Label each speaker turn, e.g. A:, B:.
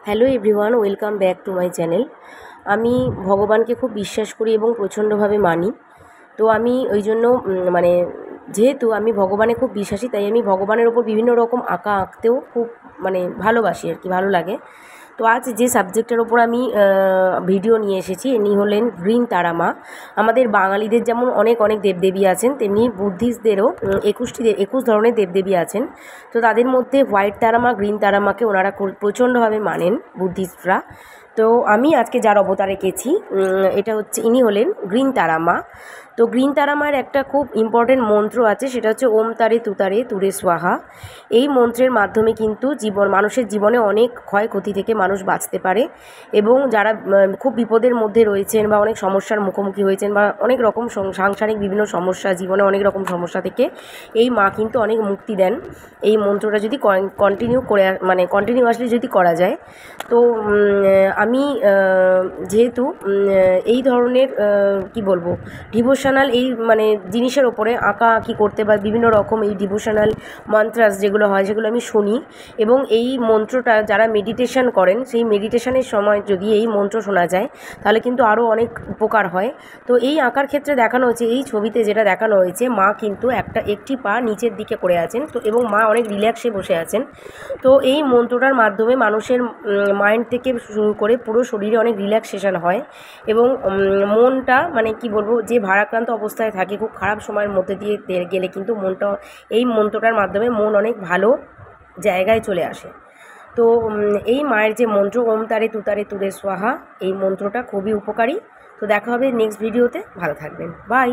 A: Hello everyone, welcome back to my channel. আমি ভগবানকে খুব বিশ্বাস করি এবং প্রচণ্ডভাবে মানি। তো আমি ওই জন্য মানে যেহেতু আমি ভগবানে খুব বিশ্বাসী, তাই আমি ভগবানের ওপর বিভিন্ন রকম আঁকা আঁকতেও খুব ভালোবাসি আর কি, ভালো লাগে। তো আজ যে সাবজেক্টের ওপর আমি ভিডিও নিয়ে এসেছি, ইনি হলেন গ্রিন তারা মা। আমাদের বাঙালিদের যেমন অনেক অনেক দেবদেবী আছেন, তেমনি বুদ্ধিস্টদেরও 21 ধরনের দেবদেবী আছেন। তো তাদের মধ্যে হোয়াইট তারা মা, গ্রিন তারা মাকে ওনারা প্রচণ্ডভাবে মানেন বুদ্ধিস্টরা। তো আমি আজকে যার অবতার এঁকেছি, এটা হচ্ছে, ইনি হলেন গ্রিন তারা মা। তো গ্রিন তারা মায়ের একটা খুব ইম্পর্টেন্ট মন্ত্র আছে, সেটা হচ্ছে ওম তারে তুতারে তুরে সোহা। এই মন্ত্রের মাধ্যমে কিন্তু মানুষের জীবনে অনেক ক্ষয়ক্ষতি থেকে মানুষ বাঁচতে পারে। এবং যারা খুব বিপদের মধ্যে রয়েছেন বা অনেক সমস্যার মুখোমুখি হয়েছেন বা অনেক রকম সাংসারিক বিভিন্ন সমস্যা, জীবনে অনেক রকম সমস্যা থেকে এই মা কিন্তু অনেক মুক্তি দেন। এই মন্ত্রটা যদি কন্টিনিউয়াসলি যদি করা যায়। তো আমি যেহেতু এই ধরনের কি বলবো, ডিভোশনাল এই জিনিসের ওপরে আঁকা আঁকি করতে বা বিভিন্ন রকম এই ডিভোশনাল মন্ত্রাস যেগুলো হয় সেগুলো আমি শুনি। এবং এই মন্ত্রটা যারা মেডিটেশন করেন, সেই মেডিটেশনের সময় যদি এই মন্ত্র শোনা যায় তাহলে কিন্তু আরও অনেক উপকার হয়। তো এই আঁকার ক্ষেত্রে দেখানো হয়েছে, এই ছবিতে যেটা দেখানো হয়েছে, মা কিন্তু একটি পা নিচের দিকে করে আছেন, তো এবং মা অনেক রিল্যাক্সে বসে আছেন। তো এই মন্ত্রটার মাধ্যমে মানুষের মাইন্ড থেকে শুরু করে পুরো শরীরে অনেক রিল্যাক্সেশন হয়। এবং মনটা কি বলবো, যে ভারাক্রান্ত অবস্থায় থাকে, খুব খারাপ সময়ের মধ্যে দিয়ে গেলে কিন্তু মনটা, এই মন্ত্রটার মাধ্যমে মন অনেক ভালো জায়গায় চলে আসে। তো এই মায়ের যে মন্ত্র ওম তারে তুতারে তুরে সোহা, এই মন্ত্রটা খুবই উপকারী। তো দেখা হবে নেক্সট ভিডিওতে, ভালো থাকবেন, বাই।